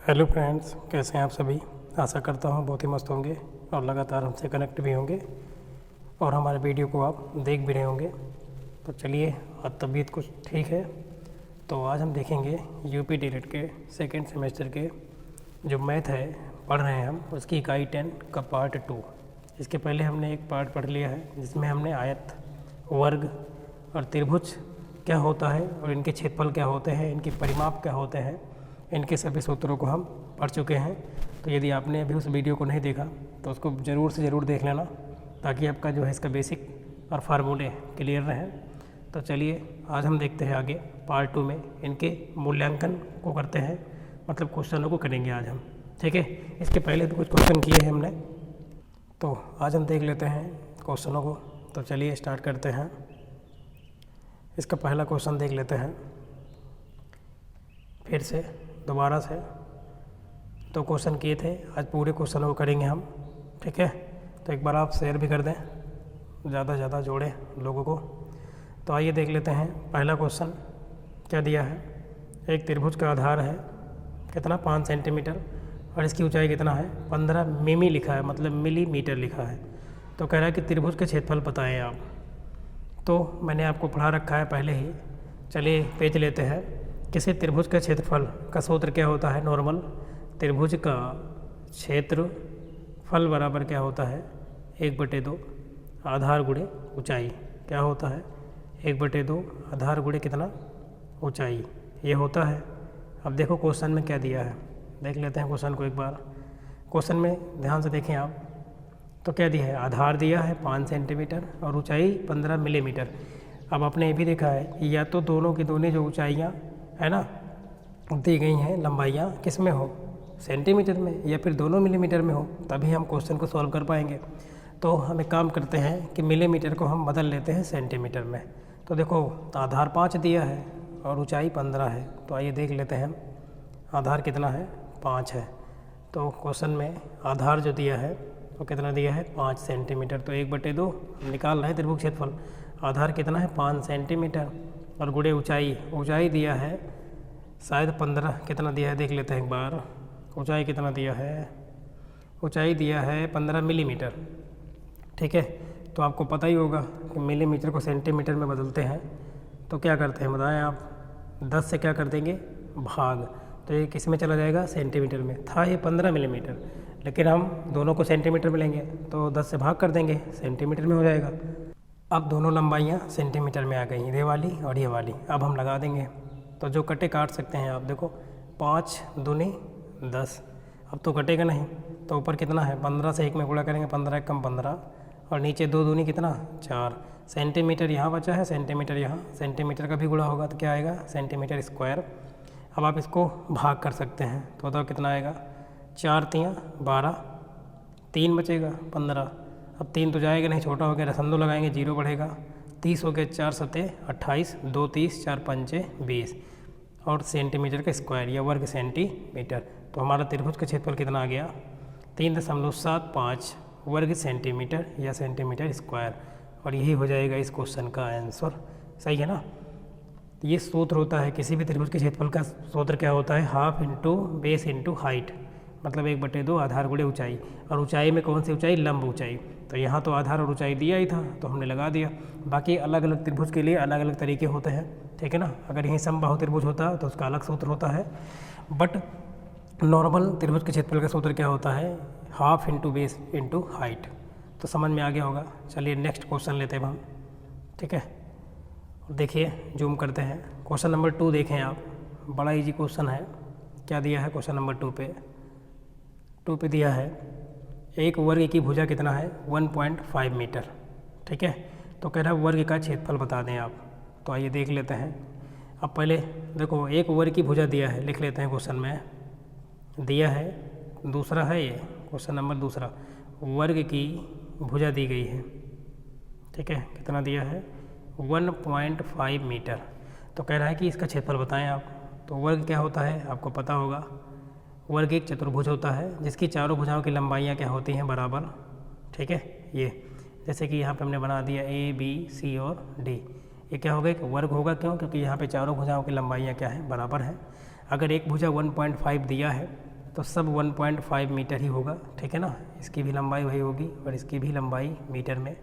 Hello friends, कैसे हैं आप सभी। आशा करता हूँ बहुत ही मस्त होंगे और लगातार हमसे कनेक्ट भी होंगे और हमारे वीडियो को आप देख भी रहे होंगे। तो चलिए, आज तबीयत कुछ ठीक है तो आज हम देखेंगे यूपी डीएलएड के सेकेंड सेमेस्टर के जो मैथ है पढ़ रहे हैं हम, उसकी इकाई 10 का पार्ट 2। इसके पहले हमने एक पार्ट पढ़ लिया है जिसमें हमने आयत, वर्ग और त्रिभुज क्या होता है और इनके क्षेत्रफल क्या होते हैं, इनकी परिमाप क्या होते हैं, इनके सभी सूत्रों को हम पढ़ चुके हैं। तो यदि आपने अभी उस वीडियो को नहीं देखा तो उसको ज़रूर से ज़रूर देख लेना, ताकि आपका जो है इसका बेसिक और फार्मूले क्लियर रहें। तो चलिए, आज हम देखते हैं आगे पार्ट 2 में इनके मूल्यांकन को करते हैं, मतलब क्वेश्चनों को करेंगे आज हम। ठीक है, इसके पहले भी कुछ क्वेश्चन किए हैं हमने, तो आज हम देख लेते हैं क्वेश्चनों को। तो चलिए स्टार्ट करते हैं। इसका पहला क्वेश्चन देख लेते हैं फिर से दोबारा से। तो क्वेश्चन किए थे, आज पूरे क्वेश्चनों को करेंगे हम। ठीक है, तो एक बार आप शेयर भी कर दें, ज़्यादा से ज़्यादा जोड़ें लोगों को। तो आइए देख लेते हैं पहला क्वेश्चन क्या दिया है। एक त्रिभुज का आधार है कितना, 5 सेंटीमीटर, और इसकी ऊंचाई कितना है, 15 मिमी लिखा है, मतलब मिलीमीटर लिखा है। तो कह रहा है कि त्रिभुज के क्षेत्रफल बताएं आप। तो मैंने आपको पढ़ा रखा है पहले ही। चलिए पेज लेते हैं। किसी त्रिभुज के क्षेत्रफल का सूत्र क्या होता है, नॉर्मल। त्रिभुज का क्षेत्रफल बराबर क्या होता है, 1/2 आधार गुणे ऊंचाई। क्या होता है, 1/2 आधार गुणे कितना, ऊंचाई, ये होता है। अब देखो क्वेश्चन में क्या दिया है, देख लेते हैं क्वेश्चन को एक बार। क्वेश्चन में ध्यान से देखें आप, तो क्या दिया है, आधार दिया है 5 सेंटीमीटर और ऊंचाई 15 मिलीमीटर। अब आपने ये भी देखा है, या तो दोनों की दोनों जो ऊंचाइयाँ है ना दी गई हैं, लंबाइयाँ किस में हो, सेंटीमीटर में, या फिर दोनों मिलीमीटर में हो, तभी हम क्वेश्चन को सॉल्व कर पाएंगे। तो हम एक काम करते हैं कि मिलीमीटर को हम बदल लेते हैं सेंटीमीटर में। तो देखो, आधार 5 दिया है और ऊंचाई 15 है। तो आइए देख लेते हैं आधार कितना है, 5 है। तो क्वेश्चन में आधार जो दिया है वो कितना दिया है, 5 सेंटीमीटर। तो 1/2 निकाल रहे हैं त्रिभुज क्षेत्रफल। आधार कितना है, 5 सेंटीमीटर, और गुणे ऊंचाई, ऊंचाई दिया है शायद 15, कितना दिया है देख लेते हैं एक बार। ऊंचाई कितना दिया है, ऊंचाई दिया है 15 मिलीमीटर। ठीक है, तो आपको पता ही होगा कि मिलीमीटर को सेंटीमीटर में बदलते हैं तो क्या करते हैं बताएं आप, 10 से क्या कर देंगे, भाग। तो ये किस में चला जाएगा, सेंटीमीटर में। था ये 15 मिलीमीटर, लेकिन हम दोनों को सेंटीमीटर में लेंगे तो 10 से भाग कर देंगे, सेंटीमीटर में हो जाएगा। अब दोनों लंबाइयाँ सेंटीमीटर में आ गई, ये वाली और ये वाली। अब हम लगा देंगे, तो जो कटे काट सकते हैं आप। देखो 5 दूनी 10, अब तो कटेगा नहीं, तो ऊपर कितना है, 15 से 1 में गुणा करेंगे, 15 कम 15, और नीचे 2 दूनी कितना, 4। सेंटीमीटर यहाँ बचा है, सेंटीमीटर यहाँ, सेंटीमीटर का भी गुणा होगा तो क्या आएगा, सेंटीमीटर स्क्वायर। अब आप इसको भाग कर सकते हैं, तो बताओ कितना आएगा, 4 तियाँ 12, 3 बचेगा 15। अब 3 तो जाएगा नहीं, छोटा हो गया, रसंदो लगाएंगे, 0 बढ़ेगा। 30 हो गए, 4 सते 28, 2 30, 4 पंचे 20, और सेंटीमीटर का स्क्वायर या वर्ग सेंटीमीटर। तो हमारा त्रिभुज का क्षेत्रफल कितना आ गया, 3.75 वर्ग सेंटीमीटर या सेंटीमीटर स्क्वायर। और यही हो जाएगा इस क्वेश्चन का आंसर। सही है ना। तो ये सूत्र होता है किसी भी त्रिभुज के क्षेत्रफल का। सूत्र क्या होता है, half into base into height, मतलब 1/2 आधार गुणे ऊंचाई। और ऊंचाई में कौन सी ऊंचाई, लंब ऊंचाई। तो यहाँ तो आधार और ऊंचाई दिया ही था तो हमने लगा दिया। बाकी अलग अलग त्रिभुज के लिए अलग अलग तरीके होते हैं, ठीक है ना। अगर यहीं समबाहु त्रिभुज होता तो उसका अलग सूत्र होता है, बट नॉर्मल त्रिभुज के क्षेत्रफल का सूत्र क्या होता है, half into base into height. तो समझ में आ गया होगा। चलिए नेक्स्ट क्वेश्चन लेते हैं हम। ठीक है, देखिए जूम करते हैं। क्वेश्चन नंबर 2 देखें आप, बड़ा इजी क्वेश्चन है। क्या दिया है क्वेश्चन नंबर 2 पे दिया है, एक वर्ग की भुजा कितना है, 1.5 मीटर। ठीक है, तो कह रहा है वर्ग का क्षेत्रफल बता दें आप। तो आइए देख लेते हैं। अब पहले देखो, एक वर्ग की भुजा दिया है, लिख लेते हैं क्वेश्चन में दिया है। दूसरा है ये क्वेश्चन नंबर दूसरा, वर्ग की भुजा दी गई है। ठीक है, कितना दिया है, 1.5 मीटर। तो कह रहा है कि इसका क्षेत्रफल बताएं आप। तो वर्ग क्या होता है आपको पता होगा, वर्ग एक चतुर्भुज होता है जिसकी चारों भुजाओं की लंबाइयाँ क्या होती हैं, बराबर। ठीक है, ये जैसे कि यहाँ पे हमने बना दिया A B C और D, ये क्या होगा, एक वर्ग होगा। क्यों, क्योंकि यहाँ पे चारों भुजाओं की लंबाइयाँ क्या हैं, बराबर हैं। अगर एक भुजा 1.5 दिया है तो सब 1.5 मीटर ही होगा, ठीक है ना। इसकी भी लंबाई वही होगी और इसकी भी लंबाई मीटर में,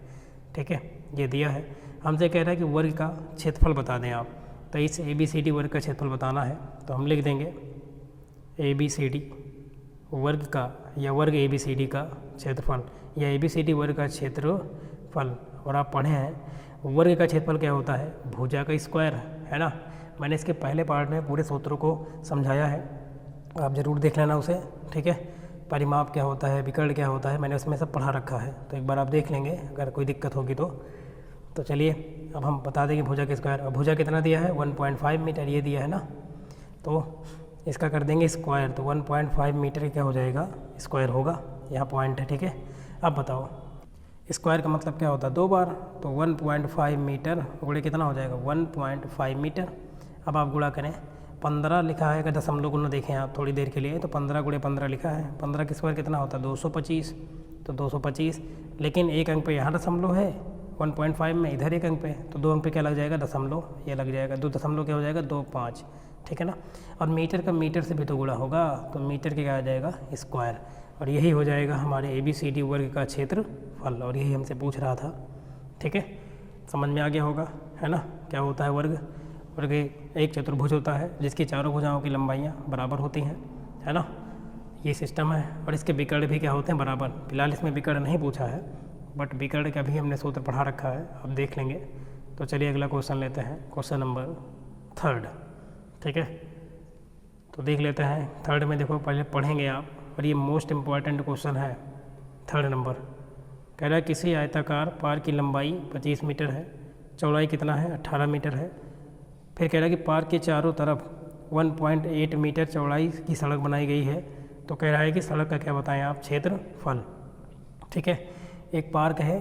ठीक है। ये दिया है, हमसे कह रहा है कि वर्ग का क्षेत्रफल बता दें आप। तो इस ABCD वर्ग का क्षेत्रफल बताना है, तो हम लिख देंगे ABCD वर्ग का या वर्ग ABCD का क्षेत्रफल या ABCD वर्ग का क्षेत्रफल। और आप पढ़े हैं वर्ग का क्षेत्रफल क्या होता है, भुजा का स्क्वायर, है ना। मैंने इसके पहले पार्ट में पूरे सूत्रों को समझाया है, आप ज़रूर देख लेना उसे, ठीक है। परिमाप क्या होता है, विकर्ण क्या होता है, मैंने उसमें सब पढ़ा रखा है, तो एक बार आप देख लेंगे अगर कोई दिक्कत होगी तो चलिए अब हम बता देंगे भुजा के स्क्वायर। अब भुजा कितना दिया है 1.5 मीटर ये दिया है ना, तो इसका कर देंगे स्क्वायर, तो 1.5 मीटर क्या हो जाएगा, स्क्वायर होगा, यहाँ पॉइंट है, ठीक है। अब बताओ स्क्वायर का मतलब क्या होता है, 2 बार, तो 1.5 मीटर गुणे कितना हो जाएगा 1.5 मीटर। अब आप गुणा करें, 15 लिखा है, अगर दशमलव को न देखें आप थोड़ी देर के लिए, तो 15 गुणे 15 लिखा है, 15 के स्क्वायर कितना होता है 225, तो 225, लेकिन एक अंक पे यहाँ दशमलव है 1.5 में, इधर एक अंक पे, तो 2 अंक पे क्या लग जाएगा दशमलव, ये लग जाएगा 2 दशमलव क्या हो जाएगा 25, ठीक है ना। और मीटर का मीटर से भी तो गुणा होगा, तो मीटर के क्या आ जाएगा स्क्वायर, और यही हो जाएगा हमारे ABCD वर्ग का क्षेत्रफल, और यही हमसे पूछ रहा था, ठीक है। समझ में आ गया होगा, है ना। क्या होता है वर्ग, वर्ग एक चतुर्भुज होता है जिसकी चारों भुजाओं की लंबाइयाँ बराबर होती हैं, है ना। ये सिस्टम है, और इसके विकर्ण भी क्या होते हैं बराबर। फिलहाल इसमें विकर्ण नहीं पूछा है, बट विकर्ण का भी हमने सूत्र पढ़ा रखा है, अब देख लेंगे। तो चलिए अगला क्वेश्चन लेते हैं, क्वेश्चन नंबर 3, ठीक है। तो देख लेते हैं 3 में, देखो पहले पढ़ेंगे आप, और ये मोस्ट इम्पॉर्टेंट क्वेश्चन है 3 नंबर। कह रहा है किसी आयताकार पार की लंबाई 25 मीटर है, चौड़ाई कितना है 18 मीटर है। फिर कह रहा है कि पार्क के चारों तरफ 1.8 मीटर चौड़ाई की सड़क बनाई गई है, तो कह रहा है कि सड़क का क्या बताएं आप क्षेत्रफल, ठीक है। एक पार्क है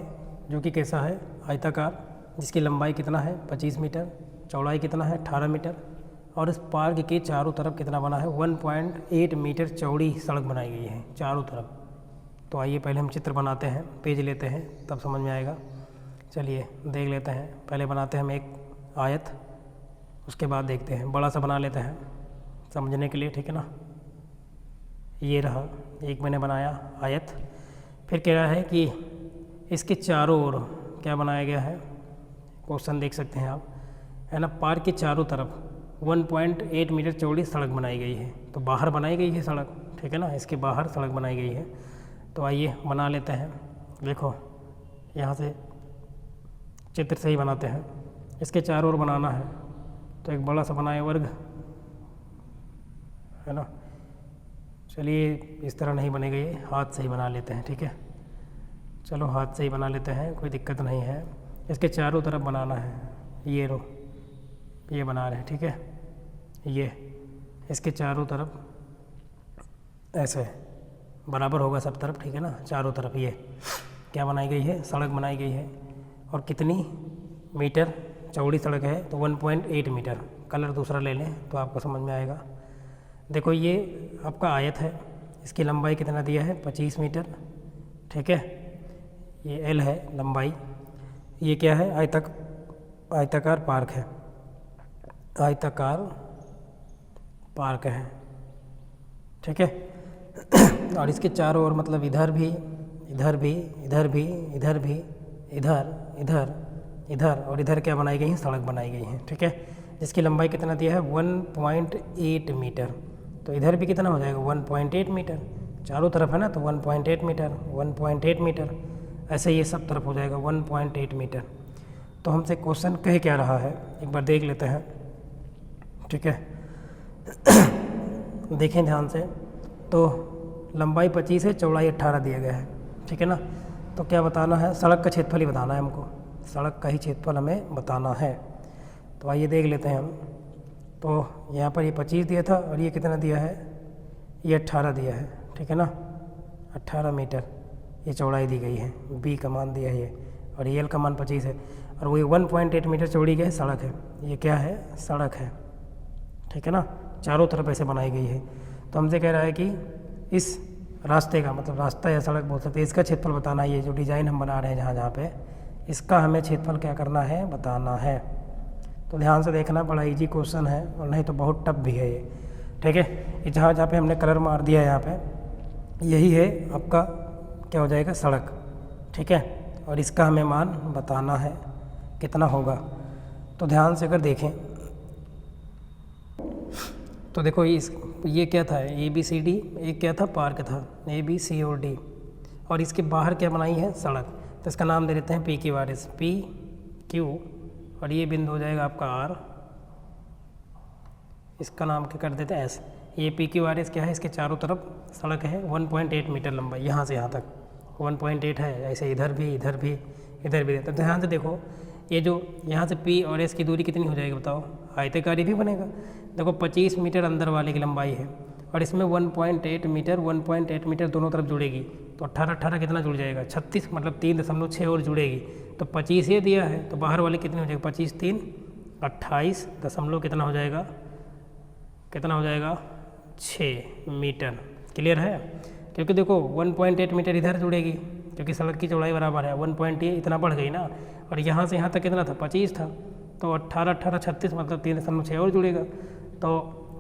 जो कि कैसा है आयताकार, जिसकी लंबाई कितना है 25 मीटर, चौड़ाई कितना है 18 मीटर, और इस पार्क के चारों तरफ कितना बना है 1.8 मीटर चौड़ी सड़क बनाई गई है चारों तरफ। तो आइए पहले हम चित्र बनाते हैं, पेज लेते हैं, तब समझ में आएगा। चलिए देख लेते हैं, पहले बनाते हैं हम एक आयत, उसके बाद देखते हैं, बड़ा सा बना लेते हैं समझने के लिए, ठीक है ना। ये रहा, एक मैंने बनाया आयत। फिर कह रहा है कि इसके चारों ओर क्या बनाया गया है, क्वेश्चन देख सकते हैं आप, है ना। पार्क के चारों तरफ 1.8 मीटर चौड़ी सड़क बनाई गई है, तो बाहर बनाई गई है सड़क, ठीक है ना, इसके बाहर सड़क बनाई गई है। तो आइए बना लेते हैं, देखो यहाँ से चित्र से ही बनाते हैं। इसके चारों ओर बनाना है, तो एक बड़ा सा बनाए वर्ग, है ना। चलिए इस तरह नहीं बनेगा, ये हाथ से ही बना लेते हैं, ठीक है। चलो हाथ से ही बना लेते हैं, कोई दिक्कत नहीं है। इसके चारों तरफ बनाना है, ये रो, ये बना रहे हैं, ठीक है। ये इसके चारों तरफ ऐसे बराबर होगा सब तरफ, ठीक है ना। चारों तरफ ये क्या बनाई गई है, सड़क बनाई गई है, और कितनी मीटर चौड़ी सड़क है, तो 1.8 मीटर। कलर दूसरा ले लें तो आपको समझ में आएगा। देखो ये आपका आयत है, इसकी लंबाई कितना दिया है 25 मीटर, ठीक है। ये L है लंबाई, ये क्या है आयताकार पार्क है, आयताकार पार्क है, ठीक है। और इसके चारों ओर मतलब इधर भी, इधर भी, इधर भी, इधर भी, इधर, इधर, इधर और इधर क्या बनाई गई है, सड़क बनाई गई है, ठीक है। जिसकी लंबाई कितना दिया है 1.8 मीटर, तो इधर भी कितना हो जाएगा 1.8 मीटर, चारों तरफ है ना, तो 1.8 मीटर, 1.8 मीटर, ऐसे ये सब तरफ हो जाएगा 1.8 मीटर। तो हमसे क्वेश्चन कह क्या रहा है, एक बार देख लेते हैं, ठीक है। देखें ध्यान से, तो लंबाई 25 है, चौड़ाई 18 दिया गया है, ठीक है ना। तो क्या बताना है, सड़क का क्षेत्रफल ही बताना है हमको, सड़क का ही क्षेत्रफल हमें बताना है। तो आइए देख लेते हैं हम। तो यहाँ पर ये 25 दिया था, और ये कितना दिया है, ये 18 दिया है, ठीक है ना। 18 मीटर ये चौड़ाई दी गई है, B का मान दिया है ये, और L का मान 25 है, और वही 1.8 मीटर चौड़ी क्या है, सड़क है। ये क्या है, सड़क है, ठीक है ना, चारों तरफ ऐसे बनाई गई है। तो हमसे कह रहा है कि इस रास्ते का, मतलब रास्ता या सड़क बोल सकते हैं, इसका क्षेत्रफल बताना है। ये जो डिज़ाइन हम बना रहे हैं जहाँ जहाँ पे, इसका हमें क्षेत्रफल क्या करना है, बताना है। तो ध्यान से देखना, बड़ा इजी क्वेश्चन है, और नहीं तो बहुत टफ भी है ये, ठीक है। ये जहाँ जहाँ पे हमने कलर मार दिया है यहाँ पे, यही है आपका क्या हो जाएगा, सड़क। ठीक है, और इसका हमें मान बताना है कितना होगा। तो ध्यान से अगर देखें तो देखो ये क्या था, ABCD, एक क्या था, पार्क था, ABC और D, और इसके बाहर क्या बनाई है, सड़क। तो इसका नाम दे देते हैं PQRS, PQ, और ये बिंदु हो जाएगा आपका R, इसका नाम क्या कर देते हैं S। ये PQRS क्या है, इसके चारों तरफ सड़क है, 1.8 मीटर लंबाई, यहाँ से यहाँ तक 1.8 है। ऐसे इधर भी, इधर भी, इधर भी। तो ध्यान से देखो, ये जो यहाँ से P और S की दूरी कितनी हो जाएगी बताओ, आयताकारी भी बनेगा। देखो 25 मीटर अंदर वाले की लंबाई है, और इसमें 1.8 मीटर, 1.8 मीटर दोनों तरफ जुड़ेगी, तो 18 कितना जुड़ जाएगा, 36, मतलब 3.6 और जुड़ेगी। तो 25 ये दिया है, तो बाहर वाले कितने हो जाएगा, 25 3 28 दशमलव कितना हो जाएगा, कितना हो जाएगा, 6 मीटर। क्लियर है, क्योंकि देखो 1.8 मीटर इधर जुड़ेगी, क्योंकि सड़क की चौड़ाई बराबर है 1.8, इतना बढ़ गई ना, और यहाँ से यहाँ तक कितना था, 25 था, तो 18 36 मतलब 3.6 और जुड़ेगा। तो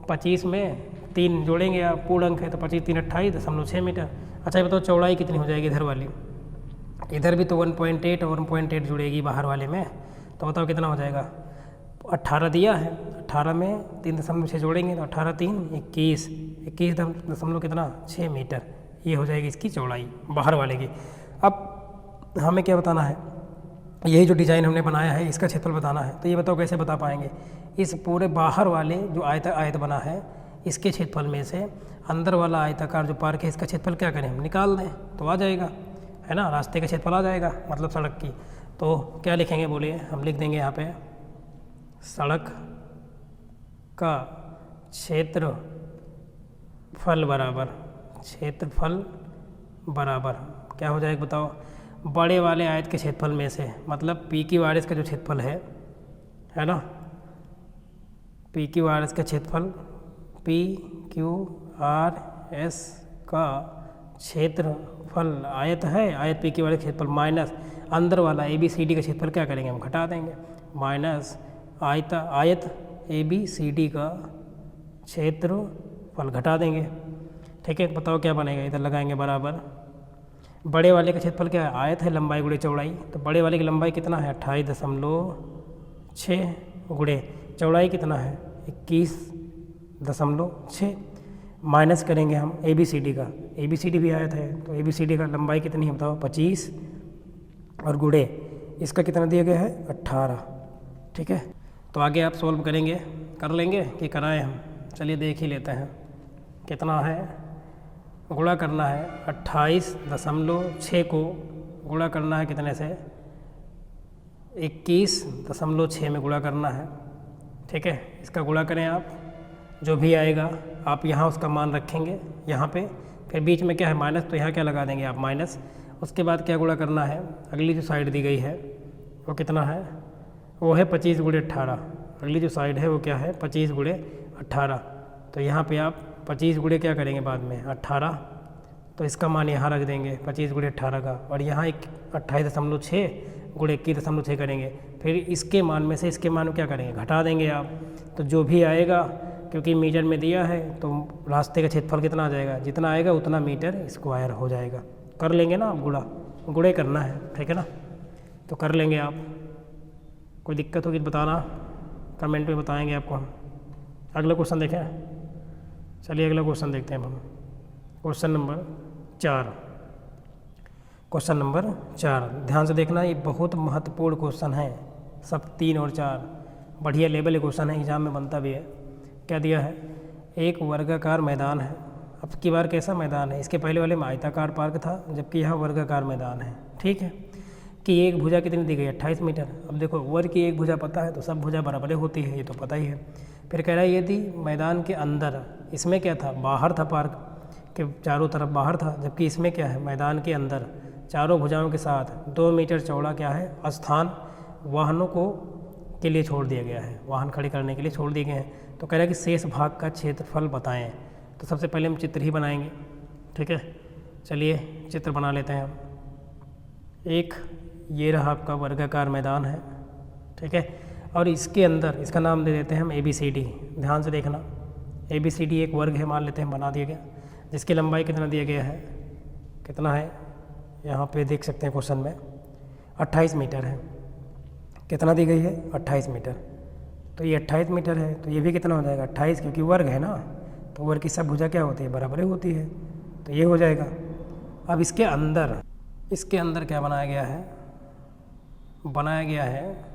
25 में 3 जोड़ेंगे आप, पूर्ण अंक है, तो 25 3 28.6 मीटर। अच्छा ये बताओ चौड़ाई कितनी हो जाएगी इधर वाली, इधर भी तो 1.8 और 1.8 जुड़ेगी बाहर वाले में, तो बताओ कितना हो जाएगा, 18 दिया है, 18 में 3.6 जोड़ेंगे, तो 18 3 21, 21 दशमलव कितना, 6 मीटर। ये हो जाएगी इसकी चौड़ाई बाहर वाले की। अब हमें क्या बताना है, यही जो डिज़ाइन हमने बनाया है इसका क्षेत्रफल बताना है। तो ये बताओ कैसे बता पाएंगे, इस पूरे बाहर वाले जो आयत बना है इसके क्षेत्रफल में से अंदर वाला आयताकार जो पार्क है इसका क्षेत्रफल क्या करें, हम निकाल दें तो आ जाएगा, है ना, रास्ते का क्षेत्रफल आ जाएगा, मतलब सड़क की। तो क्या लिखेंगे बोलिए, हम लिख देंगे यहाँ पे सड़क का क्षेत्रफल बराबर क्या हो जाएगा बताओ, बड़े वाले आयत के क्षेत्रफल में से, मतलब PQRS का जो क्षेत्रफल है ना, PQRS का क्षेत्रफल, PQRS का क्षेत्रफल आयत है, आयत PQRS का क्षेत्रफल माइनस अंदर वाला ABCD का क्षेत्रफल क्या करेंगे, हम घटा देंगे, माइनस आयत ABCD का क्षेत्रफल घटा देंगे। ठीक है, बताओ क्या बनेगा, इधर लगाएंगे बराबर, बड़े वाले का क्षेत्रफल क्या है, आयत है, लंबाई गुणे चौड़ाई, तो बड़े वाले की लंबाई कितना है, 28.6 गुणे चौड़ाई कितना है, 21.6, माइनस करेंगे हम ABCD का, ABCD भी आयत है, तो ABCD का लंबाई कितनी है बताओ, 25, और गुणे इसका कितना दिया गया है, 18। ठीक है, तो आगे आप सॉल्व करेंगे, कर लेंगे कि कराएं हम, चलिए देख ही लेते हैं कितना है। गुणा करना है 28.6 को गुणा करना है कितने से, 21.6 में गुणा करना है। ठीक है, इसका गुणा करें आप, जो भी आएगा आप यहाँ उसका मान रखेंगे यहाँ पे, फिर बीच में क्या है माइनस, तो यहाँ क्या लगा देंगे आप माइनस। उसके बाद क्या गुणा करना है, अगली जो साइड दी गई है वो कितना है, वो है 25 गुणे 18, अगली जो साइड है वो क्या है 25 गुणे 18। तो यहाँ पे आप 25 गुणे क्या करेंगे बाद में 18, तो इसका मान यहाँ रख देंगे 25 गुणे 18 का, और यहाँ 28.6 गुणे 21.6 करेंगे, फिर इसके मान में से इसके मान क्या करेंगे, घटा देंगे आप। तो जो भी आएगा, क्योंकि मीटर में दिया है तो रास्ते का क्षेत्रफल कितना आ जाएगा, जितना आएगा उतना मीटर स्क्वायर हो जाएगा। कर लेंगे ना आप, गुणे करना है, ठीक है ना, तो कर लेंगे आप। कोई दिक्कत होगी तो बताना, कमेंट में बताएंगे आपको हम। अगला क्वेश्चन देखें, चलिए अगला क्वेश्चन देखते हैं हम। क्वेश्चन नंबर 4, क्वेश्चन नंबर 4 ध्यान से देखना, ये बहुत महत्वपूर्ण क्वेश्चन है, सब 3 और 4 बढ़िया लेवल क्वेश्चन है, एग्जाम में बनता भी है। क्या दिया है, एक वर्गाकार मैदान है। अब की बार कैसा मैदान है, इसके पहले वाले में आयताकार पार्क था, जबकि यहाँ वर्गाकार मैदान है। ठीक है, कि एक भुजा कितनी दी गई 28 मीटर। अब देखो वर्ग की एक भुजा पता है तो सब भुजा बराबर होती है, ये तो पता ही है। फिर कह रहा है यदि मैदान के अंदर, इसमें क्या था बाहर था, पार्क के चारों तरफ बाहर था, जबकि इसमें क्या है मैदान के अंदर चारों भुजाओं के साथ 2 मीटर चौड़ा क्या है स्थान वाहनों को के लिए छोड़ दिया गया है, वाहन खड़े करने के लिए छोड़ दिए गए हैं। तो कह रहा है कि शेष भाग का क्षेत्रफल बताएं। तो सबसे पहले हम चित्र ही बनाएंगे। ठीक है, चलिए चित्र बना लेते हैं हम। एक ये रहा आपका वर्गाकार मैदान है, ठीक है, और इसके अंदर इसका नाम दे देते हैं हम ABCD। ध्यान से देखना, ABCD एक वर्ग है मान लेते हैं, बना दिया गया, जिसकी लंबाई कितना दिया गया है, कितना है यहाँ पे देख सकते हैं क्वेश्चन में 28 मीटर है। कितना दी गई है 28 मीटर। तो ये 28 मीटर है, तो ये भी कितना हो जाएगा 28, क्योंकि वर्ग है ना, तो वर्ग की सब भुजा क्या होती है, बराबर ही होती है, तो ये हो जाएगा। अब इसके अंदर क्या बनाया गया है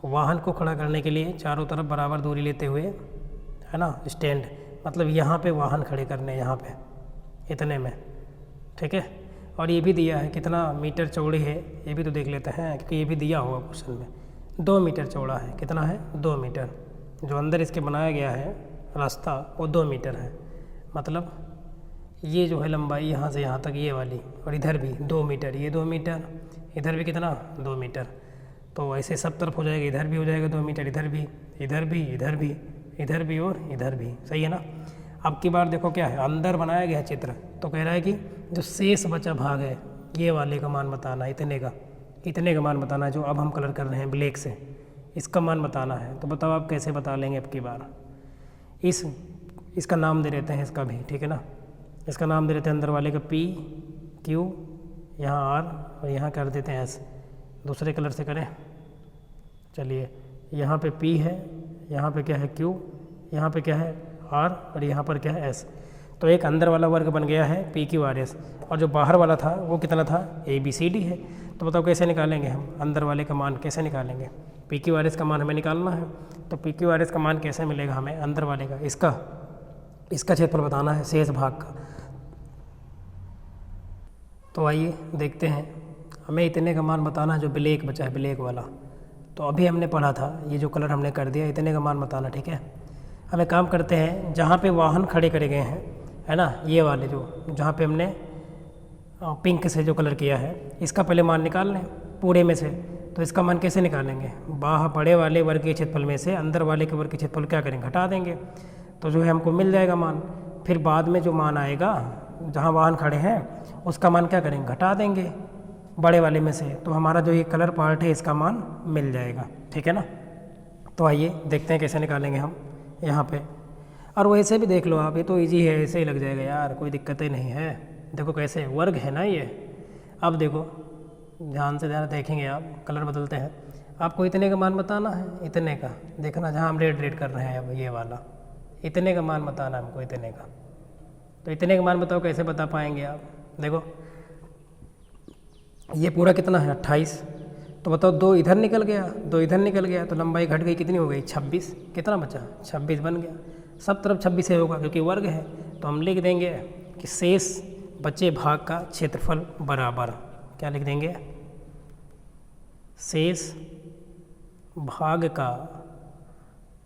वाहन को खड़ा करने के लिए चारों तरफ बराबर दूरी लेते हुए, है ना, स्टैंड, मतलब यहाँ पे वाहन खड़े करने, यहाँ पे इतने में, ठीक है। और ये भी दिया है कितना मीटर चौड़ी है, ये भी तो देख लेते हैं, क्योंकि ये भी दिया होगा क्वेश्चन में। 2 मीटर चौड़ा है, कितना है 2 मीटर। जो अंदर इसके बनाया गया है रास्ता वो 2 मीटर है, मतलब ये जो है लंबाई यहाँ से यहाँ तक ये वाली, और इधर भी 2 मीटर, ये 2 मीटर, इधर भी कितना 2 मीटर। तो ऐसे सब तरफ हो जाएगा, इधर भी हो जाएगा 2 मीटर, इधर भी, इधर भी, इधर भी, इधर भी और इधर भी, सही है ना। अब की बार देखो क्या है, अंदर बनाया गया चित्र, तो कह रहा है कि जो शेष बचा भाग है ये वाले का मान बताना, इतने का मान बताना है, जो अब हम कलर कर रहे हैं ब्लैक से, इसका मान बताना है। तो बताओ आप कैसे बता लेंगे अब की बार। इसका नाम दे देते हैं, इसका भी, ठीक है ना, इसका नाम दे देते हैं अंदर वाले का P Q, यहाँ R और यहाँ कर देते हैं S। दूसरे कलर से करें, चलिए, यहाँ पे P है, यहाँ पे क्या है Q, यहाँ पे क्या है R और यहाँ पर क्या है S। तो एक अंदर वाला वर्ग बन गया है PQRS, और जो बाहर वाला था वो कितना था ABCD है। तो बताओ कैसे निकालेंगे हम अंदर वाले का मान, कैसे निकालेंगे। PQRS का मान हमें निकालना है, तो PQRS का मान कैसे मिलेगा हमें अंदर वाले का, इसका क्षेत्रफल बताना है शेष भाग का। तो आइए देखते हैं, हमें इतने का मान बताना है, जो ब्लैक बचा है, ब्लैक वाला। तो अभी हमने पढ़ा था, ये जो कलर हमने कर दिया, इतने का मान बताना, ठीक है। हमें काम करते हैं, जहाँ पे वाहन खड़े करे गए हैं, है ना, ये वाले जो जहाँ पे हमने पिंक से जो कलर किया है, इसका पहले मान निकाल लें पूरे में से। तो इसका मान कैसे निकालेंगे, बड़े वाले वर्ग के क्षेत्रफल में से अंदर वाले के वर्ग के क्षेत्रफल क्या करेंगे, घटा देंगे, तो जो है हमको मिल जाएगा मान। फिर बाद में जो मान आएगा जहाँ वाहन खड़े हैं उसका मान क्या करेंगे, घटा देंगे बड़े वाले में से, तो हमारा जो ये कलर पार्ट है इसका मान मिल जाएगा, ठीक है ना। तो आइए देखते हैं कैसे निकालेंगे हम यहाँ पे। और वैसे भी देख लो आप, ये तो इजी है, ऐसे ही लग जाएगा यार, कोई दिक्कत ही नहीं है। देखो कैसे वर्ग है ना ये। अब देखो ध्यान से देखेंगे आप, कलर बदलते हैं। आपको इतने का मान बताना है, इतने का, देखना जहाँ हम रेड कर रहे हैं, अब ये वाला इतने का मान बताना हमको, इतने का। तो इतने का मान बताओ कैसे बता पाएंगे आप। देखो ये पूरा कितना है 28, तो बताओ 2 इधर निकल गया, तो लंबाई घट गई, कितनी हो गई 26, कितना बचा 26 बन गया। सब तरफ 26 ही होगा क्योंकि वर्ग है, तो हम लिख देंगे कि शेष बचे भाग का क्षेत्रफल बराबर, क्या लिख देंगे, शेष भाग का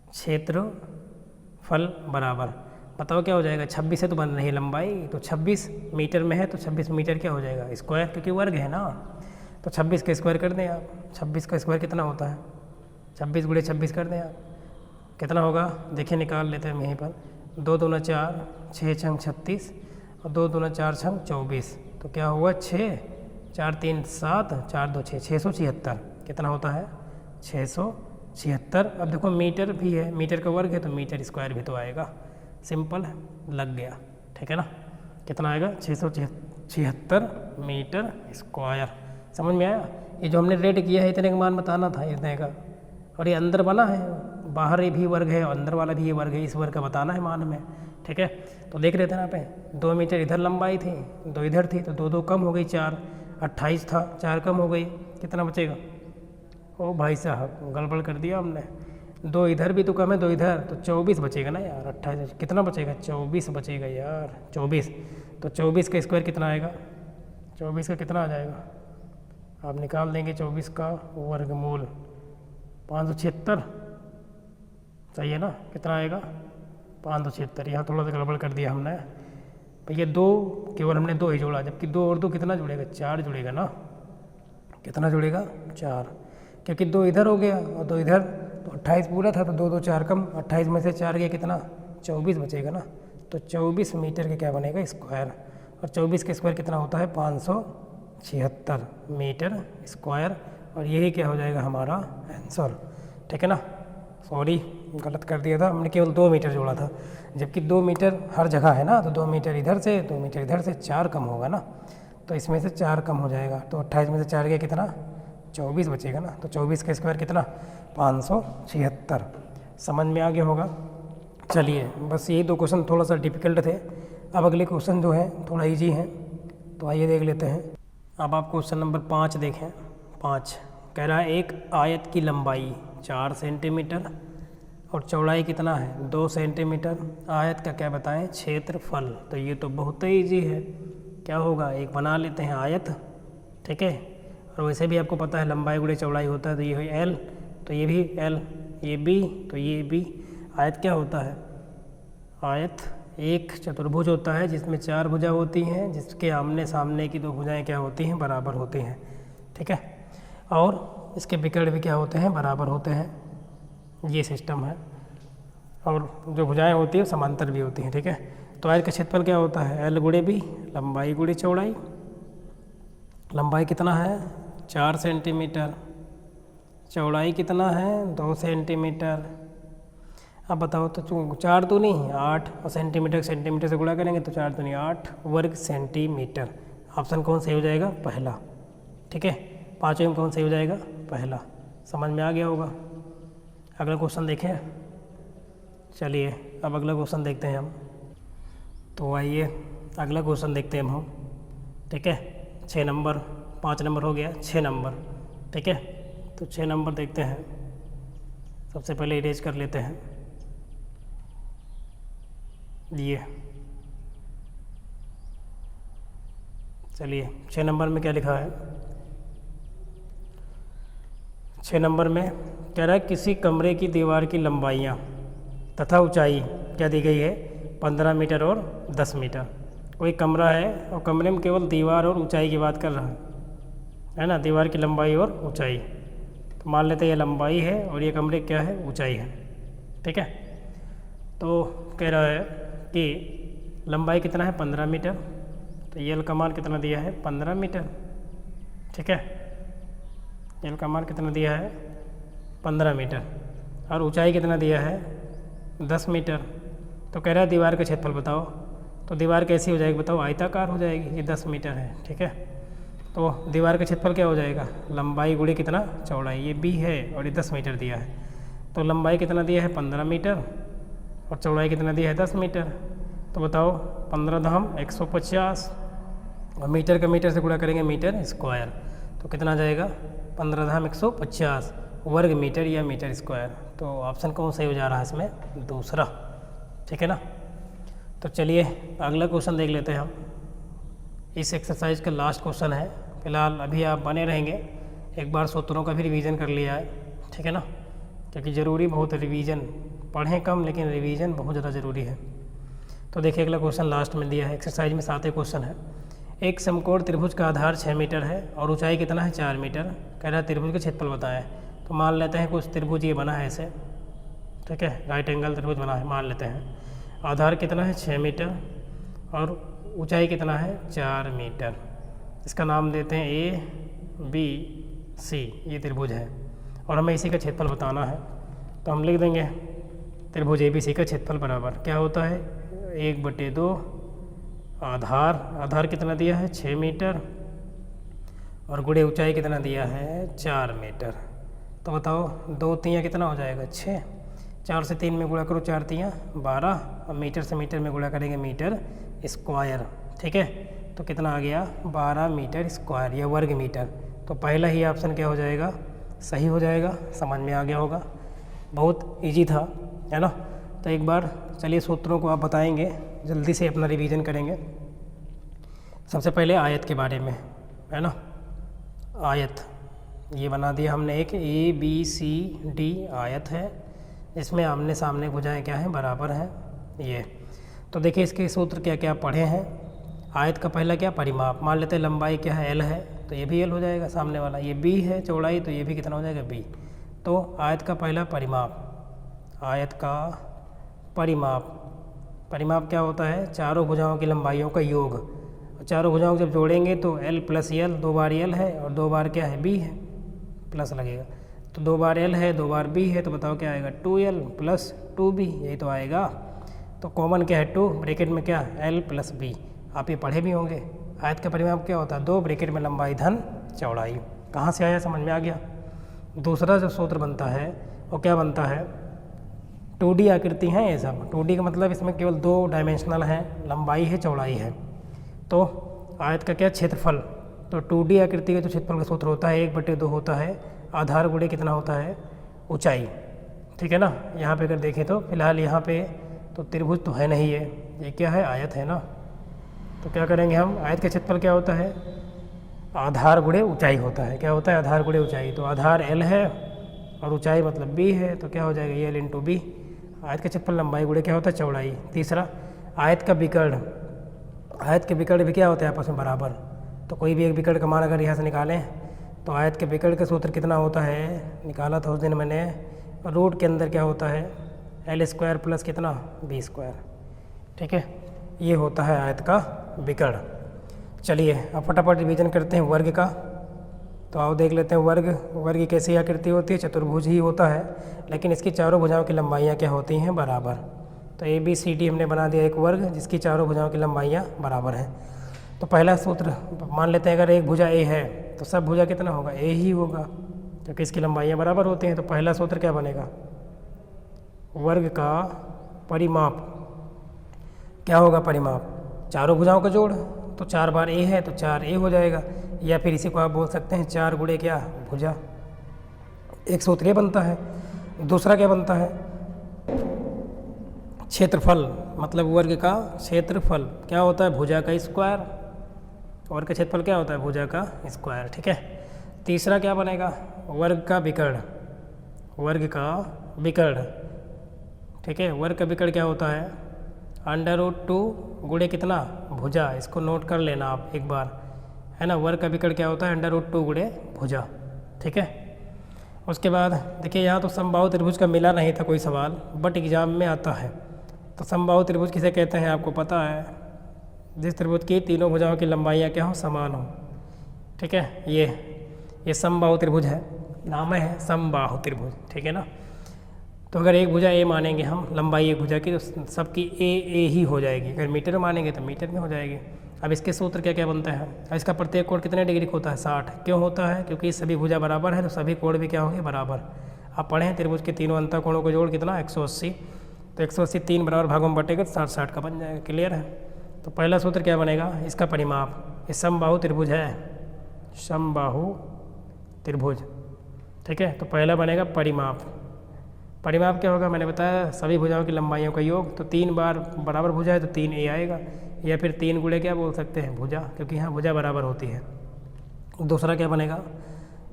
क्षेत्रफल बराबर। बताओ क्या हो जाएगा, 26 से तो बन रही है लंबाई, तो 26 मीटर में है, तो 26 मीटर क्या हो जाएगा स्क्वायर, क्योंकि वर्ग है ना। तो 26 का स्क्वायर कर दें आप, 26 का स्क्वायर कितना होता है, 26 गुणे 26 कर दें आप, कितना होगा देखिए, निकाल लेते हैं हम यहीं पर। 2 दूना 4, 6 छंग 36 और 2 दूना 4 छंग 24, तो क्या हुआ 6, 4 3 7, 4 2 6, 676। कितना होता है 676। अब देखो मीटर भी है, मीटर का वर्ग है तो मीटर स्क्वायर भी तो आएगा, सिंपल लग गया, ठीक है ना। कितना आएगा 676 मीटर स्क्वायर। समझ में आया। ये जो हमने रेड किया है इतने का मान बताना था, इतने का। और ये अंदर वाला है, बाहर भी वर्ग है और अंदर वाला भी ये वर्ग है, इस वर्ग का बताना है मान में, ठीक है। तो देख रहे थे ना पे 2 मीटर इधर लंबाई थी, 2 इधर थी, तो 2 2 कम हो गई 4, 28 था 4 कम हो गई, कितना बचेगा। ओ भाई साहब गड़बड़ कर दिया हमने, 2 इधर भी तो कम है, 2 इधर, तो 24 बचेगा ना यार। 28 कितना बचेगा, 24 बचेगा यार, 24। तो 24 का स्क्वायर कितना आएगा, 24 का कितना आ जाएगा, आप निकाल देंगे 24 का वर्गमूल 576, सही है ना। कितना आएगा 576। यहाँ थोड़ा सा गड़बड़ कर दिया हमने, भैया 2 केवल हमने 2 ही जोड़ा, जबकि 2 और 2 कितना जुड़ेगा, 4 जुड़ेगा ना। कितना जुड़ेगा 4, क्योंकि 2 इधर हो गया और 2 इधर, तो 28 पूरा था, तो 2 2 4 कम, 28 में से 4 गया कितना 24 बचेगा ना। तो 24 मीटर के क्या बनेगा स्क्वायर, और 24 का स्क्वायर कितना होता है 576 मीटर स्क्वायर, और यही क्या हो जाएगा हमारा आंसर, ठीक है ना। सॉरी गलत कर दिया था, हमने केवल 2 मीटर जोड़ा था, जबकि 2 मीटर हर जगह है ना, तो 2 मीटर इधर से 2 मीटर इधर से 4 कम होगा ना, तो इसमें से 4 कम हो जाएगा, तो 28 में से 4 गया कितना 24 बचेगा ना, तो 24 का स्क्वायर कितना 576। समझ में आ गया होगा। चलिए बस ये 2 क्वेश्चन थोड़ा सा डिफिकल्ट थे। अब अगले क्वेश्चन जो है थोड़ा इजी हैं, तो आइए देख लेते हैं। अब आप क्वेश्चन नंबर 5 देखें। 5 कह रहा है एक आयत की लंबाई 4 सेंटीमीटर और चौड़ाई कितना है 2 सेंटीमीटर, आयत का क्या बताएं क्षेत्रफल। तो ये तो बहुत ही ईजी है, क्या होगा एक बना लेते हैं आयत, ठीक है। और वैसे भी आपको पता है लंबाई गुणे चौड़ाई होता है, तो ये हुई L, तो ये भी L, ये B, तो ये B। आयत क्या होता है, आयत एक चतुर्भुज होता है जिसमें 4 भुजा होती हैं, जिसके आमने सामने की 2 भुजाएं क्या होती हैं बराबर होती हैं, ठीक है। और इसके विकर्ण भी क्या होते हैं बराबर होते हैं, ये सिस्टम है। और जो भुजाएं होती हैं समांतर भी होती हैं, ठीक है। तो आयत का क्षेत्रफल क्या होता है L गुणे B, लंबाई गुणे चौड़ाई। लंबाई कितना है 4 सेंटीमीटर, चौड़ाई कितना है 2 सेंटीमीटर। अब बताओ तो 4 तो नहीं 8, और सेंटीमीटर सेंटीमीटर से गुणा करेंगे तो 4 तो नहीं 8 वर्ग सेंटीमीटर। ऑप्शन कौन सही हो जाएगा पहला, ठीक है। 5 में कौन सही हो जाएगा पहला। समझ में आ गया होगा। अगला क्वेश्चन देखें। चलिए अब अगला क्वेश्चन देखते हैं हम। तो आइए अगला क्वेश्चन देखते हैं हम, ठीक है। 6 नंबर, 5 नंबर हो गया, 6 नंबर, ठीक है। तो 6 नंबर देखते हैं। सबसे पहले इरेज कर लेते हैं ये। चलिए 6 नंबर में क्या लिखा है। 6 नंबर में कह रहा है किसी कमरे की दीवार की लंबाइयाँ तथा ऊंचाई क्या दी गई है 15 मीटर और 10 मीटर। कोई कमरा है और कमरे में केवल दीवार और ऊंचाई की बात कर रहा है ना, दीवार की लंबाई और ऊंचाई। तो मान लेते हैं ये लंबाई है और ये कमरे क्या है ऊंचाई है, ठीक है। तो कह रहा है कि लंबाई कितना है 15 मीटर, तो ये का मान कितना दिया है 15 मीटर, ठीक है। ये का मान कितना दिया है 15 मीटर और ऊंचाई कितना दिया है 10 मीटर। तो कह रहा है दीवार का क्षेत्रफल बताओ। तो दीवार कैसी हो जाएगी बताओ, आयताकार हो जाएगी, ये 10 मीटर है, ठीक है। तो दीवार का क्षेत्रफल क्या हो जाएगा लंबाई गुणे कितना चौड़ाई, ये B है और ये 10 मीटर दिया है। तो लंबाई कितना दिया है 15 मीटर और चौड़ाई कितना दिया है 10 मीटर। तो बताओ 15 धाम 150 और मीटर का मीटर से गुणा करेंगे मीटर स्क्वायर, तो कितना जाएगा 15 धाम 150 वर्ग मीटर या मीटर स्क्वायर। तो ऑप्शन कौन सही हो जा रहा है इसमें दूसरा, ठीक है ना। तो चलिए अगला क्वेश्चन देख लेते हैं हम। इस एक्सरसाइज का लास्ट क्वेश्चन है। फिलहाल अभी आप बने रहेंगे, एक बार सूत्रों का भी रिवीजन कर लिया है, ठीक है ना, क्योंकि ज़रूरी बहुत है रिवीजन। पढ़ें कम लेकिन रिवीजन बहुत ज़्यादा ज़रूरी है। तो देखिए अगला क्वेश्चन लास्ट में दिया है, एक्सरसाइज में 7वें क्वेश्चन है। एक समकोण त्रिभुज का आधार 6 मीटर है और ऊंचाई कितना है 4 मीटर। कह रहा है त्रिभुज का क्षेत्रफल बताएं। तो मान लेते हैं कुछ त्रिभुज ये बना है ऐसे, ठीक है, राइट एंगल त्रिभुज बना है, मान लेते हैं। आधार कितना है 6 मीटर और ऊंचाई कितना है 4 मीटर। इसका नाम देते हैं ABC, ये त्रिभुज है और हमें इसी का क्षेत्रफल बताना है। तो हम लिख देंगे त्रिभुज ABC का क्षेत्रफल बराबर क्या होता है 1/2 आधार कितना दिया है 6 मीटर और गुणे ऊंचाई कितना दिया है 4 मीटर। तो बताओ 2 तियाँ कितना हो जाएगा 6, 4 से 3 में गुणा करो 4 तियाँ 12 और मीटर से मीटर में गुणा करेंगे मीटर स्क्वायर, ठीक है। तो कितना आ गया 12 मीटर स्क्वायर या वर्ग मीटर। तो पहला ही ऑप्शन क्या हो जाएगा सही हो जाएगा। समझ में आ गया होगा, बहुत इजी था, है ना। तो एक बार चलिए सूत्रों को आप बताएंगे, जल्दी से अपना रिवीजन करेंगे। सबसे पहले आयत के बारे में, है ना। आयत ये बना दिया हमने, एक ABCD आयत है, इसमें आमने सामने भुजाएं क्या हैं बराबर हैं ये। तो देखिए इसके सूत्र क्या क्या पढ़े हैं। आयत का पहला क्या परिमाप, मान लेते हैं लंबाई क्या है L है, तो ये भी L हो जाएगा सामने वाला। ये B है चौड़ाई, तो ये भी कितना हो जाएगा B। तो आयत का पहला परिमाप, आयत का परिमाप क्या होता है चारों भुजाओं की लंबाइयों का योग। चारों भुजाओं को जब जोड़ेंगे तो L + L, 2 बार L है और 2 बार क्या है B है, प्लस लगेगा। तो 2 बार L है 2 बार B है, तो बताओ क्या आएगा 2L प्लस 2B, यही तो आएगा। तो कॉमन क्या है 2, ब्रैकेट में क्या L प्लस B, आप ये पढ़े भी होंगे। आयत का परिमाप क्या होता है 2 ब्रैकेट में लंबाई धन चौड़ाई। कहाँ से आया समझ में आ गया। दूसरा जो सूत्र बनता है वो क्या बनता है 2D आकृति हैं ये सब। 2D का मतलब इसमें केवल 2 डायमेंशनल हैं, लंबाई है चौड़ाई है। तो आयत का क्या क्षेत्रफल, तो 2D आकृति का जो क्षेत्रफल का सूत्र होता है 1/2 होता है आधार गुणे कितना होता है ऊंचाई। ठीक है ना। यहाँ पे अगर देखें तो फिलहाल यहाँ पे तो त्रिभुज तो है नहीं, ये क्या है आयत है ना। तो क्या करेंगे हम, आयत का क्षेत्रफल क्या होता है आधार गुणे ऊंचाई होता है। क्या होता है आधार गुणे ऊंचाई। तो आधार L है और ऊंचाई मतलब B है, तो क्या हो जाएगा L इंटू B। आयत का क्षेत्रफल लंबाई गुणे क्या होता है चौड़ाई। तीसरा आयत का विकर्ण, आयत के विकर्ण भी क्या होते हैं आपस में बराबर। तो कोई भी एक विकर्ण का मान अगर यहाँ से निकालें तो आयत के विकर्ण का सूत्र कितना होता है, निकाला था उस दिन मैंने, रूट के अंदर क्या होता है L² प्लस कितना B²। ठीक है, ये होता है आयत का विकर्ण। चलिए अब फटाफट रिवीजन करते हैं वर्ग का। तो आओ देख लेते हैं वर्ग। वर्ग की कैसी आकृति होती है, चतुर्भुज ही होता है, लेकिन इसकी चारों भुजाओं की लंबाइयाँ क्या होती हैं बराबर। तो ABCD हमने बना दिया एक वर्ग जिसकी चारों भुजाओं की लंबाइयाँ बराबर हैं। तो पहला सूत्र मान लेते हैं अगर एक भुजा A है तो सब भुजा कितना होगा A ही होगा, क्योंकि इसकी लंबाइयाँ बराबर होती हैं। तो पहला सूत्र क्या बनेगा, वर्ग का परिमाप क्या होगा, परिमाप चारों भुजाओं का जोड़। तो 4 बार A है तो 4A हो जाएगा, या फिर इसी को आप बोल सकते हैं 4 गुणे क्या भुजा। एक सूत्र ये बनता है। दूसरा क्या बनता है क्षेत्रफल, मतलब वर्ग का क्षेत्रफल क्या होता है भुजा का स्क्वायर। वर्ग का क्षेत्रफल क्या होता है भुजा का स्क्वायर। ठीक है। तीसरा क्या बनेगा वर्ग का विकर्ण, वर्ग का विकर्ण। ठीक है, वर्ग का विकर्ण क्या होता है √2 गुणे कितना भुजा। इसको नोट कर लेना आप एक बार, है ना। वर्ग का विकर्ण क्या होता है √2 गुणे भुजा। ठीक है। उसके बाद देखिए यहाँ तो समबाहु त्रिभुज का मिला नहीं था कोई सवाल, बट एग्जाम में आता है। तो समबाहु त्रिभुज किसे कहते हैं आपको पता है, जिस त्रिभुज की तीनों भुजाओं की लंबाइयाँ क्या हो समान हो। ठीक है, ये समबाहु त्रिभुज है, नाम है समबाहु त्रिभुज। ठीक है ना। तो अगर एक भुजा A मानेंगे हम, लंबाई एक भुजा की, तो सबकी A ही हो जाएगी। अगर मीटर में मानेंगे तो मीटर में हो जाएगी। अब इसके सूत्र क्या क्या बनता है, इसका प्रत्येक कोण कितने डिग्री का होता है 60। क्यों होता है, क्योंकि सभी भुजा बराबर है तो सभी कोण भी क्या होंगे बराबर। आप पढ़ें त्रिभुज के तीनों अंतर कोणों को जोड़ कितना 180। तो 180 3 बराबर भागों में बटेगा तो 60 का बन जाएगा। क्लियर है। तो पहला सूत्र क्या बनेगा इसका परिमाप। ये समबाहु त्रिभुज है, समबाहु त्रिभुज। ठीक है, तो पहला बनेगा परिमाप। परिमाप क्या होगा मैंने बताया सभी भुजाओं की लंबाइयों का योग। तो 3 बार बराबर भुजा है तो 3A आएगा, या फिर 3 गुणे क्या बोल सकते हैं भुजा, क्योंकि यहाँ भुजा बराबर होती है। दूसरा क्या बनेगा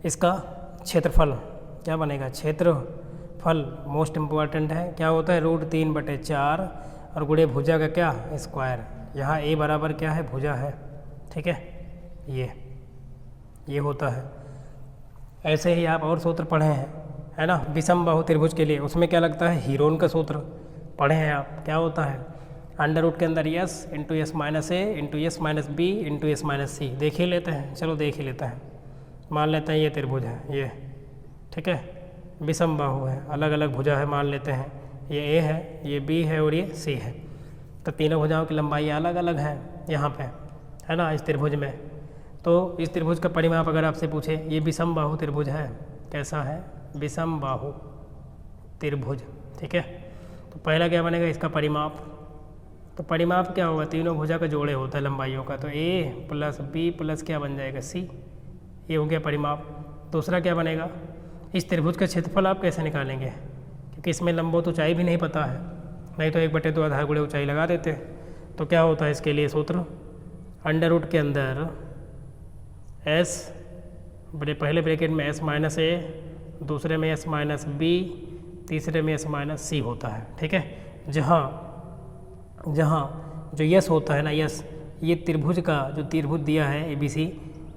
इसका क्षेत्रफल। क्या बनेगा क्षेत्रफल, मोस्ट इम्पॉर्टेंट है। क्या होता है √3/4 और गुणे भुजा का क्या स्क्वायर। यहाँ A बराबर क्या है भुजा है। ठीक है, ये होता है। ऐसे ही आप और सूत्र पढ़े हैं, है ना, विषमबाहु त्रिभुज के लिए। उसमें क्या लगता है हीरोन का सूत्र पढ़े हैं आप। क्या होता है अंडर रूट के अंदर S into S minus A into S minus B into S minus C। देख ही लेते हैं, चलो देख ही लेते हैं। मान लेते हैं ये त्रिभुज है ये। ठीक है, विषमबाहु है, अलग अलग भुजा है मान लेते हैं। ये A है, ये B है और ये C है। तो तीनों भुजाओं की लंबाई अलग अलग है यहाँ पे, है ना, इस त्रिभुज में। तो इस त्रिभुज का परिमाप अगर आपसे पूछे, ये विषमबाहु त्रिभुज है। कैसा है विषमबाहु त्रिभुज। ठीक है, तो पहला क्या बनेगा इसका परिमाप। तो परिमाप क्या होगा तीनों भुजा का जोड़े होता है लंबाइयों का। तो A प्लस B प्लस क्या बन जाएगा C, ये हो गया परिमाप। दूसरा क्या बनेगा इस त्रिभुज का क्षेत्रफल आप कैसे निकालेंगे, क्योंकि इसमें लंबवत ऊंचाई भी नहीं पता है, नहीं तो 1/2 आधार गुणे ऊंचाई लगा देते। तो क्या होता है इसके लिए सूत्र अंडर रूट के अंदर S बड़े पहले ब्रैकेट में S माइनस A, दूसरे में S माइनस B, तीसरे में S माइनस C होता है। ठीक है, जहाँ जो यस होता है ना यस, ये त्रिभुज का जो त्रिभुज दिया है ABC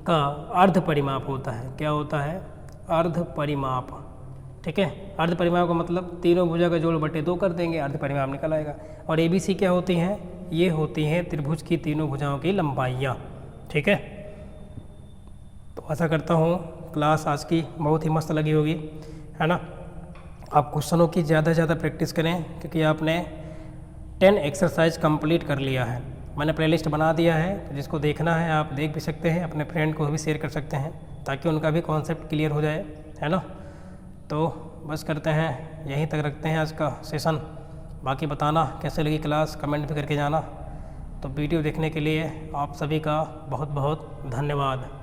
का अर्ध परिमाप होता है। क्या होता है अर्ध परिमाप। ठीक है, अर्ध परिमाप का मतलब तीनों भुजा का जोड़ बटे 2 कर देंगे, अर्ध परिमाप निकल आएगा। और ABC क्या होती हैं, ये होती हैं त्रिभुज की तीनों भुजाओं की लंबाइयाँ। ठीक है, तो आशा करता हूँ क्लास आज की बहुत ही मस्त लगी होगी। है ना। आप क्वेश्चनों की ज़्यादा से ज़्यादा प्रैक्टिस करें, क्योंकि आपने 10 एक्सरसाइज कंप्लीट कर लिया है। मैंने प्लेलिस्ट बना दिया है, तो जिसको देखना है आप देख भी सकते हैं, अपने फ्रेंड को भी शेयर कर सकते हैं, ताकि उनका भी कॉन्सेप्ट क्लियर हो जाए, है ना। तो बस करते हैं, यहीं तक रखते हैं आज का सेशन। बाकी बताना कैसे लगी क्लास, कमेंट भी करके जाना। तो वीडियो देखने के लिए आप सभी का बहुत बहुत धन्यवाद।